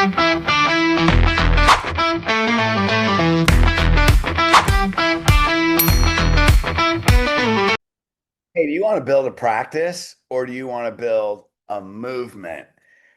Hey, do you want to build a practice or do you want to build a movement?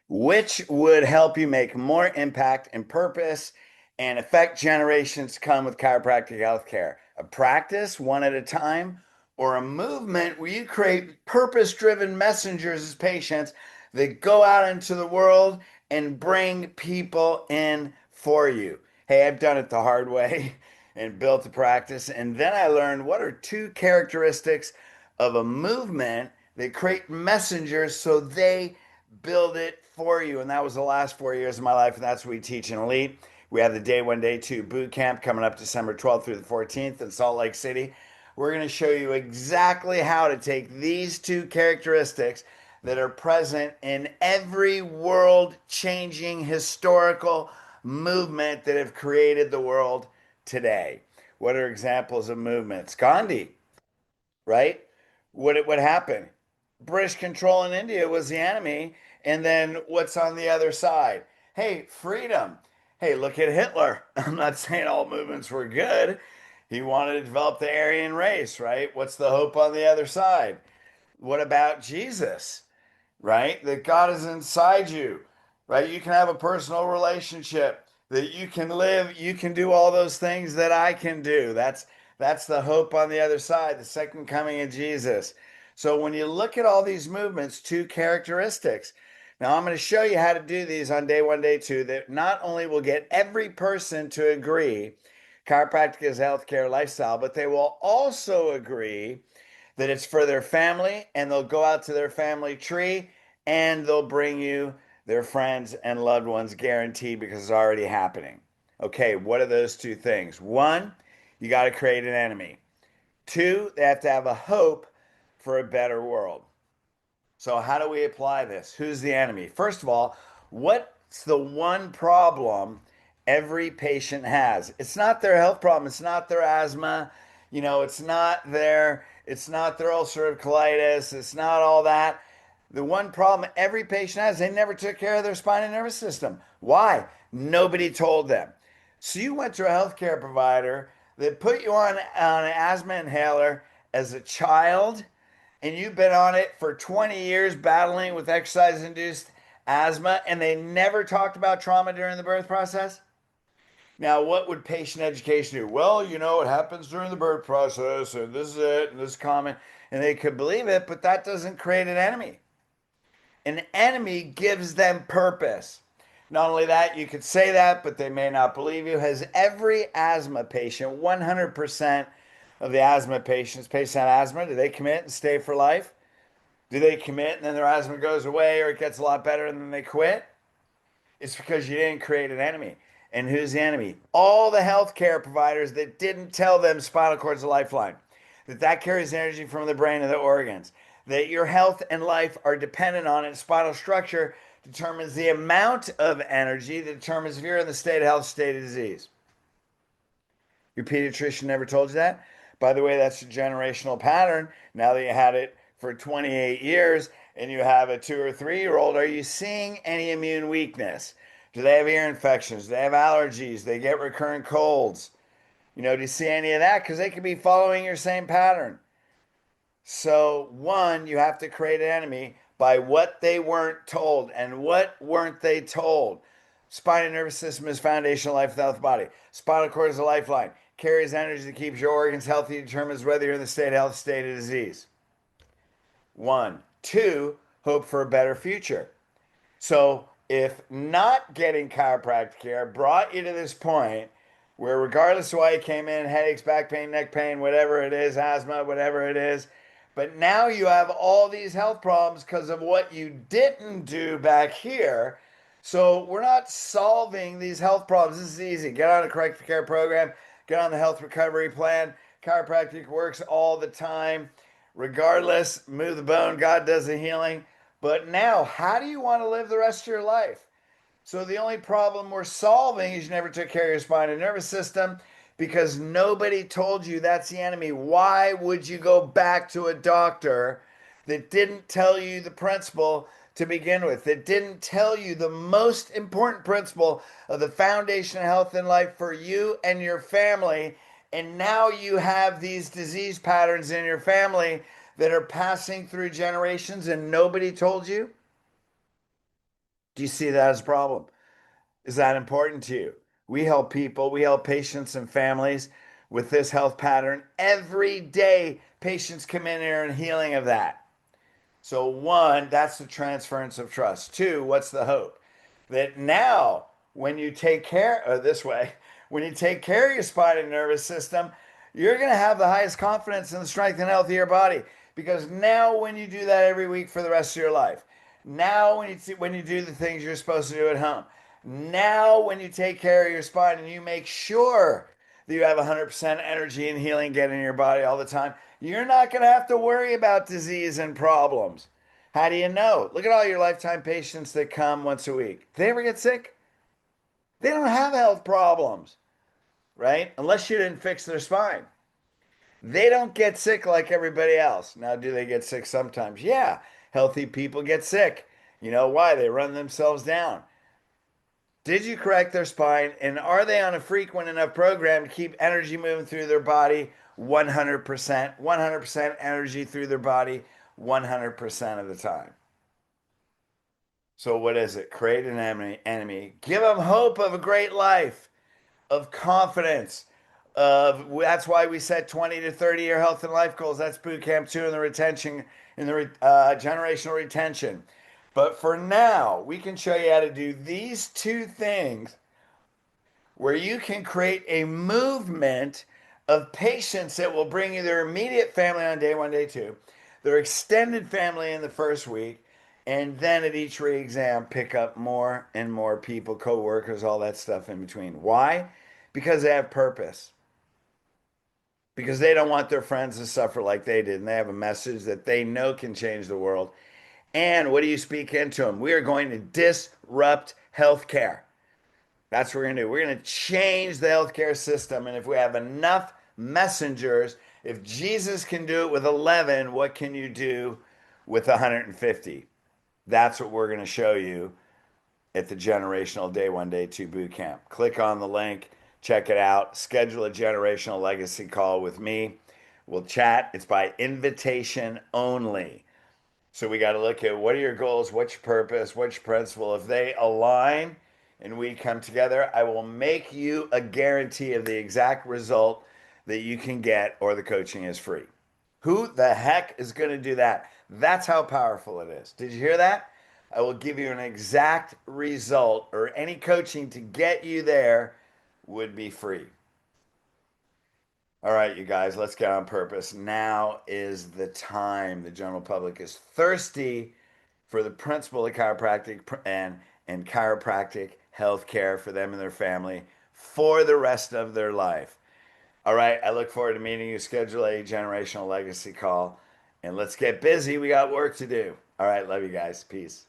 Which would help you make more impact and purpose and affect generations to come with chiropractic healthcare? A practice one at a time or a movement where you create purpose-driven messengers as patients that go out into the world and bring people in for you. Hey, I've done it the hard way and built a practice. And then I learned what are two characteristics of a movement that create messengers so they build it for you. And that was the last 4 years of my life. And that's what we teach in Elite. We have the day one, day two boot camp coming up December 12th through the 14th in Salt Lake City. We're going to show you exactly how to take these two characteristics that are present in every world changing historical movement that have created the world today. What are examples of movements? Gandhi, right? What happened? British control in India was the enemy, and then what's on the other side? Hey, freedom. Hey, look at Hitler. I'm not saying all movements were good. He wanted to develop the Aryan race, right? What's the hope on the other side? What about Jesus? Right? That God is inside you, right? You can have a personal relationship, that you can live, you can do all those things that I can do. That's the hope on the other side, the second coming of Jesus. So when you look at all these movements, two characteristics. Now I'm going to show you how to do these on day one, day two, that not only will get every person to agree chiropractic is healthcare lifestyle, but they will also agree that it's for their family, and they'll go out to their family tree and they'll bring you their friends and loved ones guaranteed because it's already happening. Okay, what are those two things? One, you got to create an enemy. Two, they have to have a hope for a better world. So, how do we apply this? Who's the enemy? First of all, what's the one problem every patient has? It's not their health problem, it's not their asthma, it's not their ulcerative colitis, it's not all that. The one problem every patient has, they never took care of their spine and nervous system. Why? Nobody told them. So you went to a healthcare provider that put you on an asthma inhaler as a child, and you've been on it for 20 years battling with exercise induced asthma, and they never talked about trauma during the birth process? Now, what would patient education do? Well, it happens during the birth process, and this is it, and this is common, and they could believe it, but that doesn't create an enemy. An enemy gives them purpose. Not only that, you could say that, but they may not believe you. Has every asthma patient, 100% of the asthma patients, patient asthma, do they commit and stay for life? Do they commit and then their asthma goes away or it gets a lot better and then they quit? It's because you didn't create an enemy. And who's the enemy? All the healthcare providers that didn't tell them spinal cord's a lifeline, that carries energy from the brain and the organs, that your health and life are dependent on it. Spinal structure determines the amount of energy that determines if you're in the state of health, state of disease. Your pediatrician never told you that? By the way, that's a generational pattern. Now that you had it for 28 years and you have a 2 or 3-year-old, are you seeing any immune weakness? Do they have ear infections? Do they have allergies? They get recurrent colds? Do you see any of that? Because they could be following your same pattern. So, one, you have to create an enemy by what they weren't told. And what weren't they told? Spine and nervous system is foundational life of the health body. Spinal cord is a lifeline. Carries energy that keeps your organs healthy, determines whether you're in the state of health, state of disease. One. Two, hope for a better future. So, if not getting chiropractic care brought you to this point where, regardless of why you came in, headaches, back pain, neck pain, whatever it is, asthma, whatever it is, but now you have all these health problems because of what you didn't do back here. So we're not solving these health problems. This is easy. Get on a corrective care program, get on the health recovery plan. Chiropractic works all the time. Regardless, move the bone, God does the healing. But now, how do you want to live the rest of your life? So the only problem we're solving is you never took care of your spine and nervous system because nobody told you that's the enemy. Why would you go back to a doctor that didn't tell you the principle to begin with, that didn't tell you the most important principle of the foundation of health and life for you and your family. And now you have these disease patterns in your family that are passing through generations and nobody told you? Do you see that as a problem? Is that important to you? We help people, we help patients and families with this health pattern every day. Patients come in here and healing of that. So, one, that's the transference of trust. Two, what's the hope? That now, when you take care of this way, when you take care of your spine and nervous system, you're going to have the highest confidence in the strength and health of your body. Because now, when you do that every week for the rest of your life, now when you do the things you're supposed to do at home, now when you take care of your spine and you make sure that you have 100% energy and healing getting in your body all the time, you're not going to have to worry about disease and problems. How do you know? Look at all your lifetime patients that come once a week. They ever get sick? They don't have health problems, right? Unless you didn't fix their spine. They don't get sick like everybody else. Now, do they get sick sometimes? Yeah, healthy people get sick. You know why? They run themselves down. Did you correct their spine? And are they on a frequent enough program to keep energy moving through their body 100%? 100% energy through their body 100% of the time. So, what is it? Create an enemy. Give them hope of a great life, of confidence. That's why we set 20 to 30-year health and life goals. That's boot camp 2 in the retention, in the generational retention. But for now, we can show you how to do these two things where you can create a movement of patients that will bring you their immediate family on day 1, day 2, their extended family in the first week, and then at each re-exam, pick up more and more people, co-workers, all that stuff in between. Why? Because they have purpose. Because they don't want their friends to suffer like they did, and they have a message that they know can change the world. And what do you speak into them? We are going to disrupt healthcare. That's what we're going to do. We're going to change the healthcare system. And if we have enough messengers, if Jesus can do it with 11, what can you do with 150? That's what we're going to show you at the Generational Day 1, Day 2 boot camp. Click on the link, check it out, schedule a generational legacy call with me. We'll chat. It's by invitation only. So we got to look at what are your goals, what's your purpose, what's your principle. If they align and we come together, I will make you a guarantee of the exact result that you can get, or the coaching is free. Who the heck is going to do that? That's how powerful it is. Did you hear that? I will give you an exact result, or any coaching to get you there would be free. All right, you guys, let's get on purpose. Now is the time. The general public is thirsty for the principle of chiropractic and chiropractic health care for them and their family for the rest of their life. All right, I look forward to meeting you. Schedule a generational legacy call, and let's get busy. We got work to do. All right, love you guys. Peace.